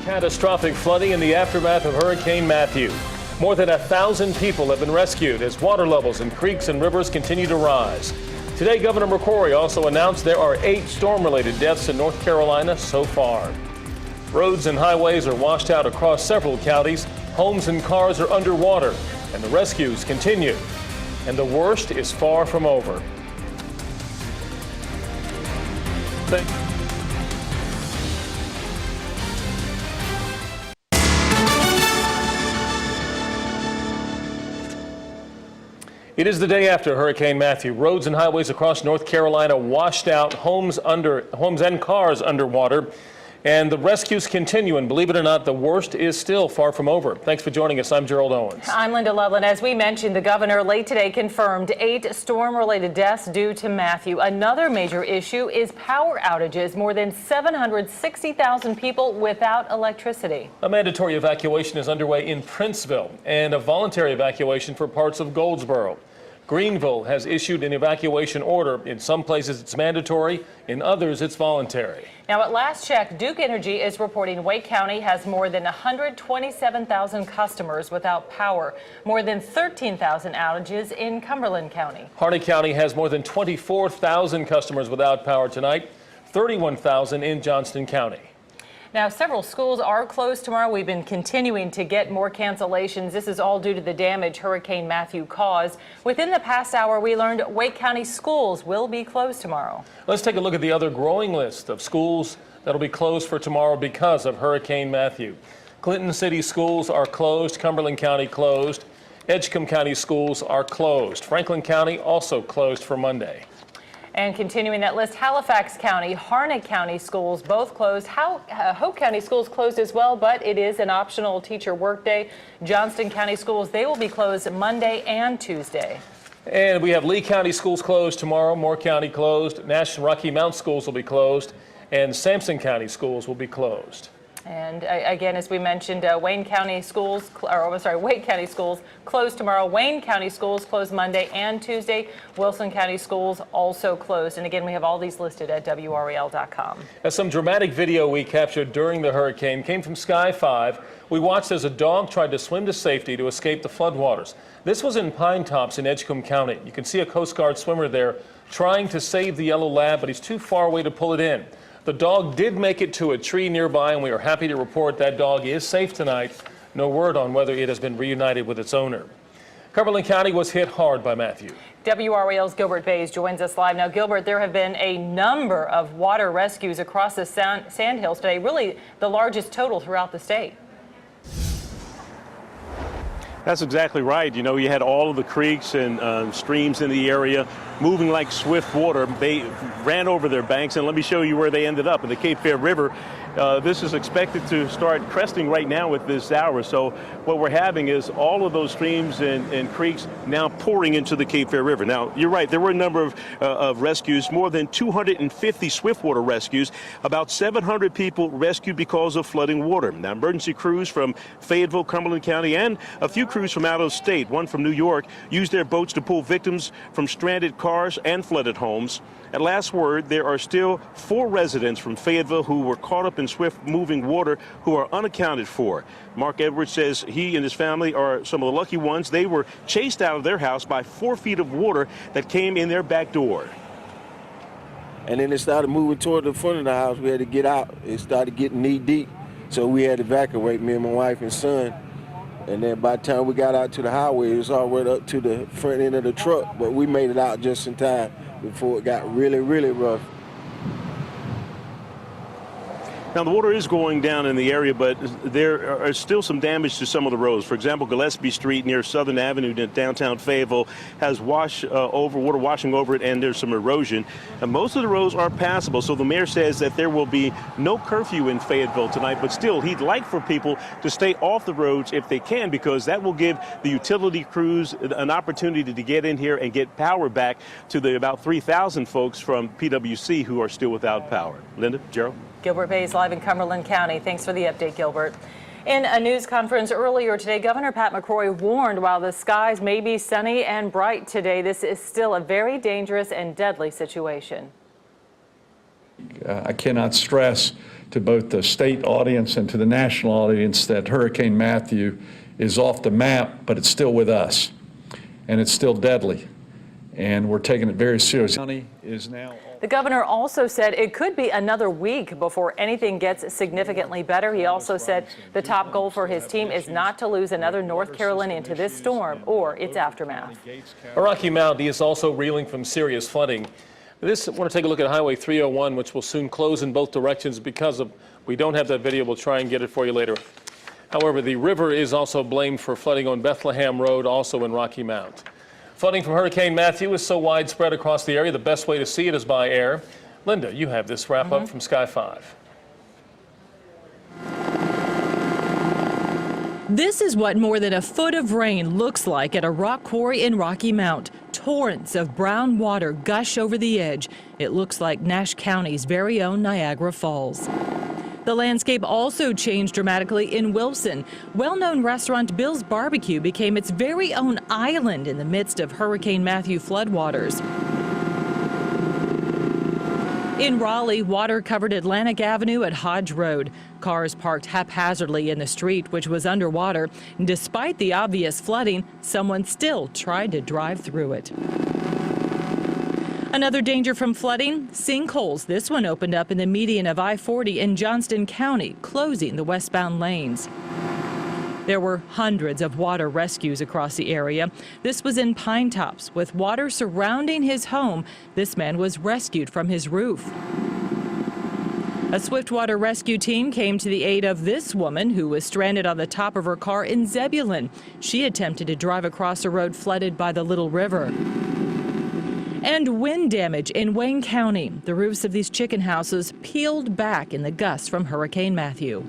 Catastrophic flooding in the aftermath of Hurricane Matthew. More than 1,000 people have been rescued as water levels in creeks and rivers continue to rise. Today, Governor McCrory also announced there are 8 storm-related deaths in North Carolina so far. Roads and highways are washed out across several counties. Homes and cars are underwater, and the rescues continue. And the worst is far from over. It is the day after Hurricane Matthew. Roads and highways across North Carolina washed out, homes and cars underwater, and the rescues continue. And believe it or not, the worst is still far from over. Thanks for joining us. I'm Gerald Owens. I'm Linda Loveland. As we mentioned, the governor late today confirmed 8 storm-related deaths due to Matthew. Another major issue is power outages. More than 760,000 people without electricity. A mandatory evacuation is underway in Princeville and a voluntary evacuation for parts of Goldsboro. Greenville has issued an evacuation order. In some places it's mandatory, in others it's voluntary. Now, at last check, Duke Energy is reporting Wake County has more than 127,000 customers without power, more than 13,000 outages in Cumberland County. Harney County has more than 24,000 customers without power tonight, 31,000 in Johnston County. Now, several schools are closed tomorrow. We've been continuing to get more cancellations. This is all due to the damage Hurricane Matthew caused. Within the past hour, we learned Wake County schools will be closed tomorrow. Let's take a look at the other growing list of schools that will be closed for tomorrow because of Hurricane Matthew. Clinton City schools are closed. Cumberland County closed. Edgecombe County schools are closed. Franklin County also closed for Monday. And continuing that list, Halifax County, Harney County schools both closed. Hope County schools closed as well, but it is an optional teacher workday. Johnston County schools, they will be closed Monday and Tuesday. And we have Lee County schools closed tomorrow, Moore County closed, National Rocky Mount schools will be closed, and Sampson County schools will be closed. And again, as we mentioned, Wake County schools closed tomorrow. Wayne County schools closed Monday and Tuesday. Wilson County schools also closed. And again, we have all these listed at WRAL.com. Some dramatic video we captured during the hurricane came from Sky 5. We watched as a dog tried to swim to safety to escape the floodwaters. This was in Pine Tops in Edgecombe County. You can see a Coast Guard swimmer there trying to save the yellow lab, but he's too far away to pull it in. The dog did make it to a tree nearby, and we are happy to report that dog is safe tonight. No word on whether it has been reunited with its owner. Cumberland County was hit hard by Matthew. WRAL's Gilbert Bays joins us live now. Gilbert, there have been a number of water rescues across the Sandhills today, really the largest total throughout the state. That's exactly right. You know, you had all of the creeks and streams in the area moving like swift water. They ran over their banks, and let me show you where they ended up in the Cape Fear River. This is expected to start cresting right now at this hour. So what we're having is all of those streams and creeks now pouring into the Cape Fear River. Now, you're right. There were a number of rescues, more than 250 swiftwater rescues, about 700 people rescued because of flooding water. Now, emergency crews from Fayetteville, Cumberland County, and a few crews from out of state, one from New York, used their boats to pull victims from stranded cars and flooded homes. At last word, there are still 4 residents from Fayetteville who were caught up in swift-moving water who are unaccounted for. Mark Edwards says he and his family are some of the lucky ones. They were chased out of their house by 4 feet of water that came in their back door. And then it started moving toward the front of the house. We had to get out. It started getting knee-deep, so we had to evacuate, me and my wife and son. And then by the time we got out to the highway, it was all right up to the front end of the truck, but we made it out just in time before it got really, really rough. Now, the water is going down in the area, but there are still some damage to some of the roads. For example, Gillespie Street near Southern Avenue in downtown Fayetteville has water washing over it, and there's some erosion. And most of the roads are passable, so the mayor says that there will be no curfew in Fayetteville tonight, but still, he'd like for people to stay off the roads if they can, because that will give the utility crews an opportunity to get in here and get power back to the about 3,000 folks from PWC who are still without power. Linda, Gerald? Gilbert Bays live in Cumberland County. Thanks for the update, Gilbert. In a news conference earlier today, Governor Pat McCrory warned while the skies may be sunny and bright today, this is still a very dangerous and deadly situation. I cannot stress to both the state audience and to the national audience that Hurricane Matthew is off the map, but it's still with us, and it's still deadly, and we're taking it very seriously. County is now. The governor also said it could be another week before anything gets significantly better. He also said the top goal for his team is not to lose another North Carolinian to this storm or its aftermath. Rocky Mount is also reeling from serious flooding. I want to take a look at Highway 301, which will soon close in both directions because of, we don't have that video, we'll try and get it for you later. However, the river is also blamed for flooding on Bethlehem Road, also in Rocky Mount. Flooding from Hurricane Matthew is so widespread across the area, the best way to see it is by air. Linda, you have this wrap up from Sky 5. This is what more than a foot of rain looks like at a rock quarry in Rocky Mount. Torrents of brown water gush over the edge. It looks like Nash County's very own Niagara Falls. The landscape also changed dramatically in Wilson. Well-known restaurant Bill's Barbecue became its very own island in the midst of Hurricane Matthew floodwaters. In Raleigh, water covered Atlantic Avenue at Hodge Road. Cars parked haphazardly in the street, which was underwater. Despite the obvious flooding, someone still tried to drive through it. Another danger from flooding, sinkholes. This one opened up in the median of I-40 in Johnston County, closing the westbound lanes. There were hundreds of water rescues across the area. This was in Pine Tops. With water surrounding his home, this man was rescued from his roof. A swiftwater rescue team came to the aid of this woman who was stranded on the top of her car in Zebulon. She attempted to drive across a road flooded by the Little River. And wind damage in Wayne County. The roofs of these chicken houses peeled back in the gusts from Hurricane Matthew.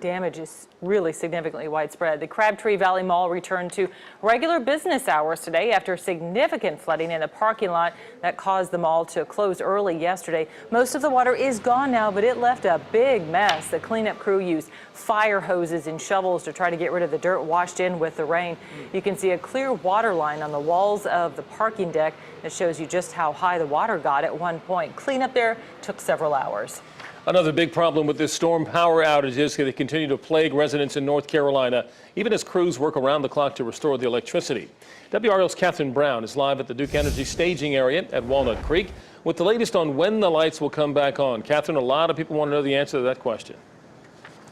Damage is really significantly widespread. The Crabtree Valley Mall returned to regular business hours today after significant flooding in the parking lot that caused the mall to close early yesterday. Most of the water is gone now, but it left a big mess. The cleanup crew used fire hoses and shovels to try to get rid of the dirt washed in with the rain. You can see a clear water line on the walls of the parking deck that shows you just how high the water got at one point. Cleanup there took several hours. Another big problem with this storm, power outages. They continue to plague residents in North Carolina, even as crews work around the clock to restore the electricity. WRL's Catherine Brown is live at the Duke Energy staging area at Walnut Creek with the latest on when the lights will come back on. Catherine, a lot of people want to know the answer to that question.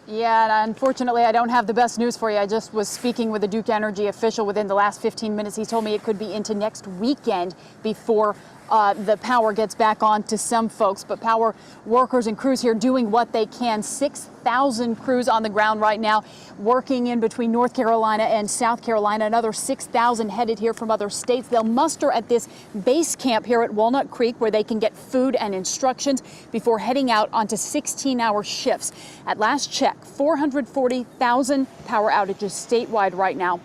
Yeah, and unfortunately, I don't have the best news for you. I just was speaking with a Duke Energy official within the last 15 minutes. He told me it could be into next weekend before the power gets back on to some folks. But power workers and crews here doing what they can. 6,000 crews on the ground right now working in between North Carolina and South Carolina. Another 6,000 headed here from other states. They'll muster at this base camp here at Walnut Creek where they can get food and instructions before heading out onto 16-hour shifts. At last check, 440,000 power outages statewide right now.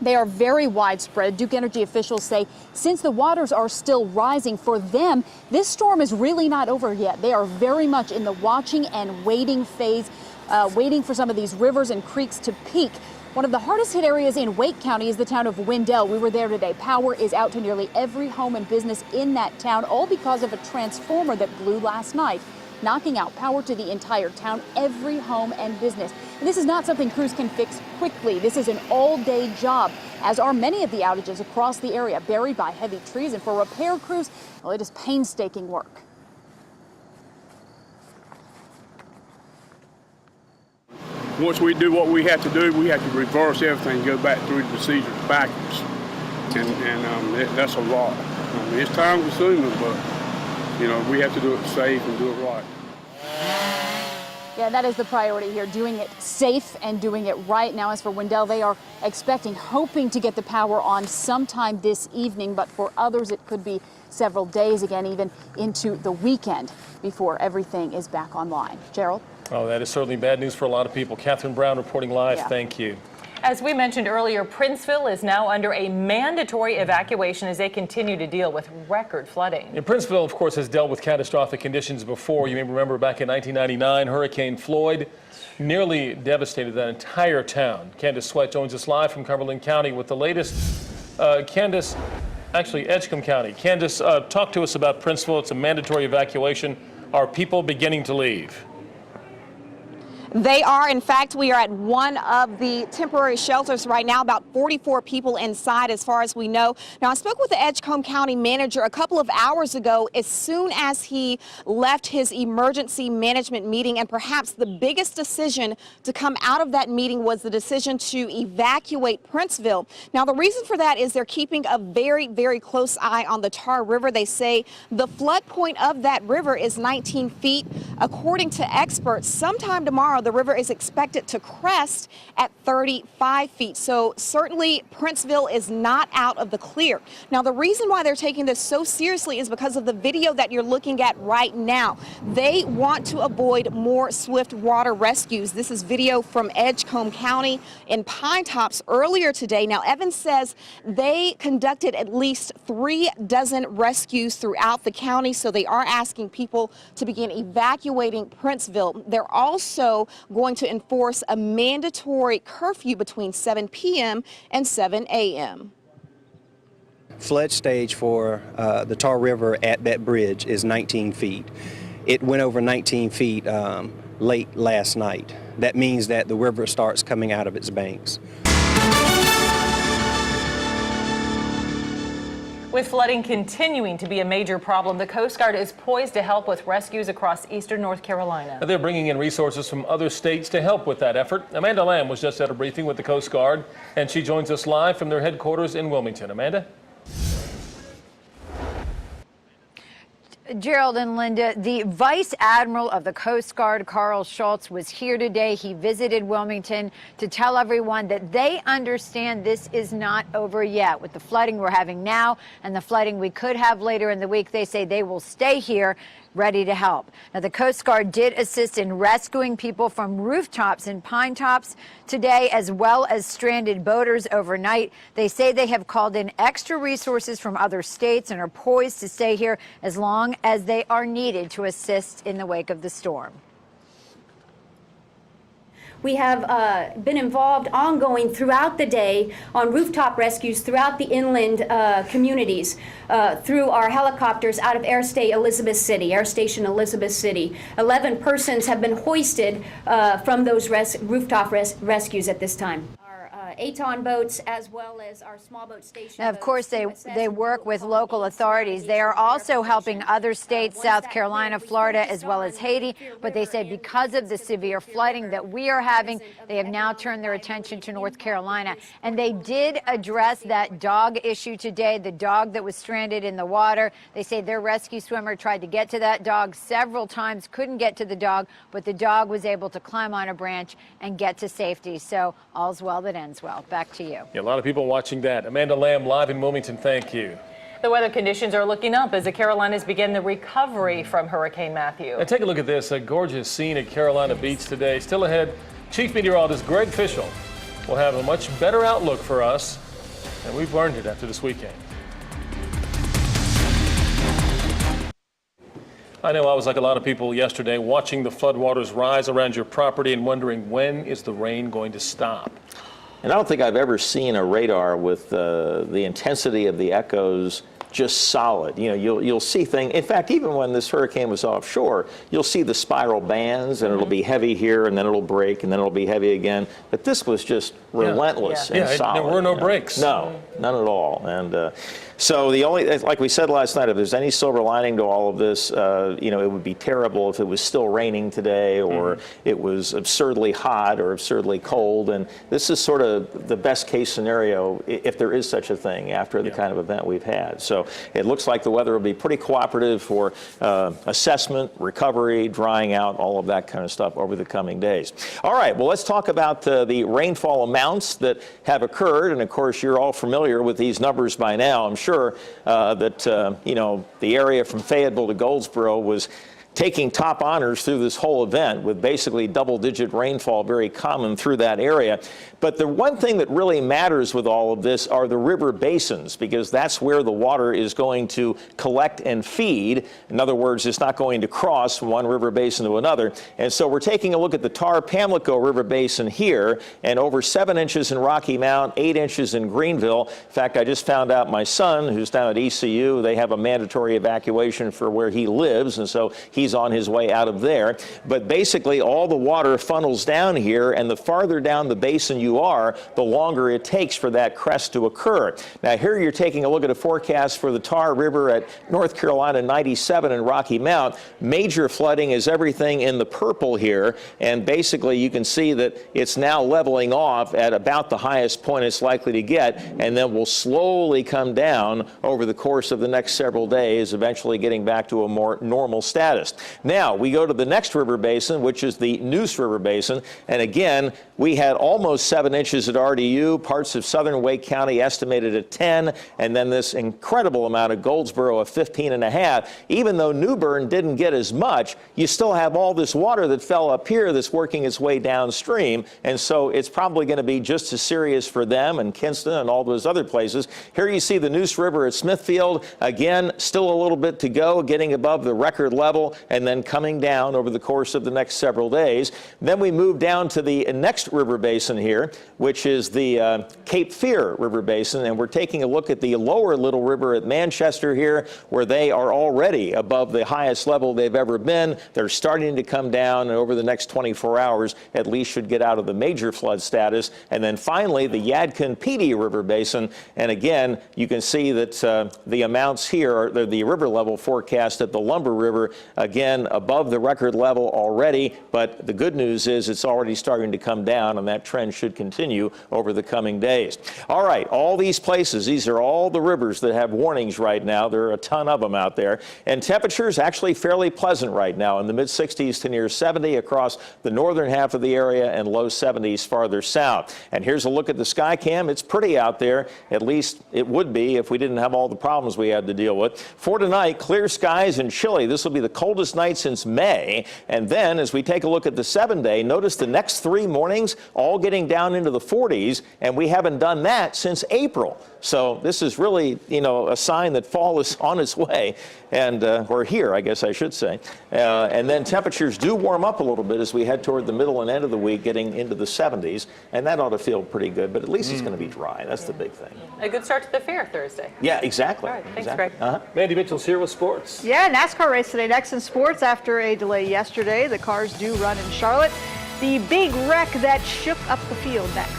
They are very widespread. Duke Energy officials say since the waters are still rising for them, this storm is really not over yet. They are very much in the watching and waiting phase, waiting for some of these rivers and creeks to peak. One of the hardest hit areas in Wake County is the town of Wendell. We were there today. Power is out to nearly every home and business in that town, all because of a transformer that blew last night, knocking out power to the entire town, every home and business. And this is not something crews can fix quickly. This is an all-day job, as are many of the outages across the area, buried by heavy trees. And for repair crews, well, it is painstaking work. Once we do what we have to do, we have to reverse everything, go back through the procedures backwards. And that's a lot. I mean, it's time consuming, but you know, we have to do it safe and do it right. Yeah, that is the priority here, doing it safe and doing it right. Now, as for Wendell, they are hoping to get the power on sometime this evening, but for others, it could be several days again, even into the weekend before everything is back online. Gerald? Oh, that is certainly bad news for a lot of people. Catherine Brown reporting live. Yeah. Thank you. As we mentioned earlier, Princeville is now under a mandatory evacuation as they continue to deal with record flooding. And Princeville, of course, has dealt with catastrophic conditions before. You may remember back in 1999, Hurricane Floyd nearly devastated that entire town. Candace Sweat joins us live from Cumberland County with the latest. Edgecombe County. Candace, talk to us about Princeville. It's a mandatory evacuation. Are people beginning to leave? They are. In fact, we are at one of the temporary shelters right now, about 44 people inside as far as we know. Now, I spoke with the Edgecombe County manager a couple of hours ago as soon as he left his emergency management meeting, and perhaps the biggest decision to come out of that meeting was the decision to evacuate Princeville. Now, the reason for that is they're keeping a very, very close eye on the Tar River. They say the flood point of that river is 19 feet. According to experts, sometime tomorrow, the river is expected to crest at 35 feet. So certainly Princeville is not out of the clear. Now, the reason why they're taking this so seriously is because of the video that you're looking at right now. They want to avoid more swift water rescues. This is video from Edgecombe County in Pine Tops earlier today. Now, Evans says they conducted at least 3 dozen rescues throughout the county, so they are asking people to begin evacuating Princeville. They're also going to enforce a mandatory curfew between 7 p.m. and 7 a.m. Flood stage for the Tar River at that bridge is 19 feet. It went over 19 feet late last night. That means that the river starts coming out of its banks. With flooding continuing to be a major problem, the Coast Guard is poised to help with rescues across eastern North Carolina. They're bringing in resources from other states to help with that effort. Amanda Lamb was just at a briefing with the Coast Guard, and she joins us live from their headquarters in Wilmington. Amanda? Gerald and Linda, the Vice Admiral of the Coast Guard, Carl Schultz, was here today. He visited Wilmington to tell everyone that they understand this is not over yet. With the flooding we're having now and the flooding we could have later in the week, they say they will stay here ready to help. Now, the Coast Guard did assist in rescuing people from rooftops in Pine Tops today, as well as stranded boaters overnight. They say they have called in extra resources from other states and are poised to stay here as long as they are needed to assist in the wake of the storm. We have been involved ongoing throughout the day on rooftop rescues throughout the inland communities through our helicopters out of Air Station Elizabeth City. 11 persons have been hoisted from those rooftop rescues at this time. Aton boats as well as our small boat station. Now, of course, they work with local authorities. They are also helping other states, South Carolina, Florida, as well as Haiti. But they said because of the severe flooding that we are having, they have now turned their attention to North Carolina. And they did address that dog issue today, the dog that was stranded in the water. They say their rescue swimmer tried to get to that dog several times, couldn't get to the dog, but the dog was able to climb on a branch and get to safety. So all's well that ends well. Back to you. Yeah, a lot of people watching that. Amanda Lamb live in Wilmington. Thank you. The weather conditions are looking up as the Carolinas begin the recovery from Hurricane Matthew. And take a look at this, a gorgeous scene at Carolina Beach today. Still ahead, Chief Meteorologist Greg Fischel will have a much better outlook for us, and we've learned it after this weekend. I know I was like a lot of people yesterday watching the floodwaters rise around your property and wondering, when is the rain going to stop? And I don't think I've ever seen a radar with the intensity of the echoes just solid. You know, you'll see things. In fact, even when this hurricane was offshore, you'll see the spiral bands, and it'll be heavy here, and then it'll break, and then it'll be heavy again. But this was just relentless and solid. There were no breaks. No, none at all. And so the only, like we said last night, if there's any silver lining to all of this, you know, it would be terrible if it was still raining today, or it was absurdly hot or absurdly cold. And this is sort of the best case scenario, if there is such a thing, after the kind of event we've had. So it looks like the weather will be pretty cooperative for assessment, recovery, drying out, all of that kind of stuff over the coming days. All right, well, let's talk about the rainfall amounts that have occurred. And of course, you're all familiar with these numbers by now. I'm sure that, you know, the area from Fayetteville to Goldsboro was taking top honors through this whole event, with basically double-digit rainfall very common through that area. But the one thing that really matters with all of this are the river basins, because that's where the water is going to collect and feed. In other words, it's not going to cross from one river basin to another. And so we're taking a look at the Tar-Pamlico River Basin here, and over 7 inches in Rocky Mount, 8 inches in Greenville. In fact, I just found out my son, who's down at ECU, they have a mandatory evacuation for where he lives, and so he he's on his way out of there. But basically, all the water funnels down here, and the farther down the basin you are, the longer it takes for that crest to occur. Now, here you're taking a look at a forecast for the Tar River at North Carolina 97 and Rocky Mount. Major flooding is everything in the purple here, and basically you can see that it's now leveling off at about the highest point it's likely to get, and then will slowly come down over the course of the next several days, eventually getting back to a more normal status. Now, we go to the next river basin, which is the Neuse River Basin, and again, we had almost 7 inches at RDU, parts of southern Wake County estimated at 10, and then this incredible amount of Goldsboro of 15.5. Even though New Bern didn't get as much, you still have all this water that fell up here that's working its way downstream, and so it's probably going to be just as serious for them and Kinston and all those other places. Here you see the Neuse River at Smithfield. Again, still a little bit to go, getting above the record level and then coming down over the course of the next several days. Then we move down to the next river basin here, which is the Cape Fear River Basin, and we're taking a look at the lower Little River at Manchester here, where they are already above the highest level they've ever been. They're starting to come down, and over the next 24 hours at least should get out of the major flood status. And then finally, the Yadkin-Petey River Basin, and again, you can see that the amounts here are the river level forecast at the Lumber River, again, above the record level already, but the good news is it's already starting to come down, and that trend should continue over the coming days. All right, all these places, these are all the rivers that have warnings right now. There are a ton of them out there, and temperatures actually fairly pleasant right now, in the mid-60s to near 70 across the northern half of the area and low 70s farther south. And here's a look at the sky cam. It's pretty out there, at least it would be if we didn't have all the problems we had to deal with. For tonight, clear skies and chilly. This will be the coldest night since May. And then as we take a look at the 7-day, notice the next 3 mornings all getting down into the 40s, and we haven't done that since April. So this is really, you know, a sign that fall is on its way, and or here, I guess I should say. And then temperatures do warm up a little bit as we head toward the middle and end of the week, getting into the 70s, and that ought to feel pretty good, but at least it's going to be dry. That's the big thing. A good start to the fair Thursday. Yeah, exactly. All right, thanks, exactly. Greg. Mandy Mitchell's here with sports. Yeah, NASCAR race today. Next in sports, after a delay yesterday, the cars do run in Charlotte. The big wreck that shook up the field next.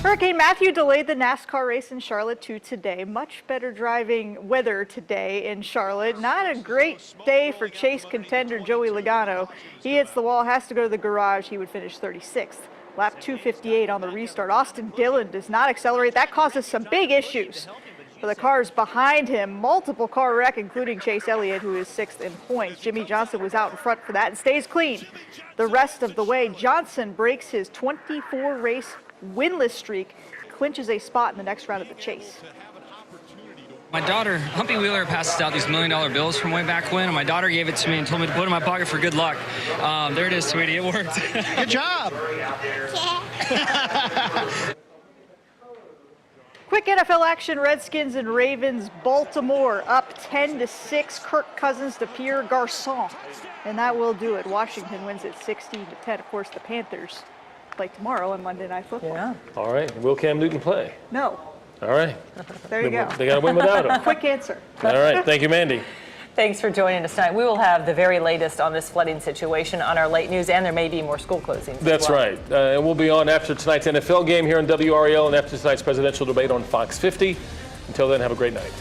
Hurricane Matthew delayed the NASCAR race in Charlotte to today. Much better driving weather today in Charlotte. Not a great day for Chase contender Joey Logano. He hits the wall, has to go to the garage. He would finish 36th. Lap 258 on the restart. Austin Dillon does not accelerate. That causes some big issues for the cars behind him. Multiple car wreck, including Chase Elliott, who is 6th in points. Jimmy Johnson was out in front for that and stays clean the rest of the way. Johnson breaks his 24-race winless streak, clinches a spot in the next round of the chase. My daughter, Humpy Wheeler, passes out these $1 million bills from way back when, and my daughter gave it to me and told me to put it in my pocket for good luck. There it is, sweetie. It worked. Good job. Quick NFL action, Redskins and Ravens. Baltimore up 10-6. Kirk Cousins to Pierre Garçon. And that will do it. Washington wins it 16-10. Of course, the Panthers play tomorrow on Monday Night Football. Yeah. All right, will Cam Newton play? No. All right. There you go. They got to win without him. Quick answer. All right, thank you, Mandy. Thanks for joining us tonight. We will have the very latest on this flooding situation on our late news, and there may be more school closings. That's right. And we'll be on after tonight's NFL game here on WREL and after tonight's presidential debate on Fox 50. Until then, have a great night.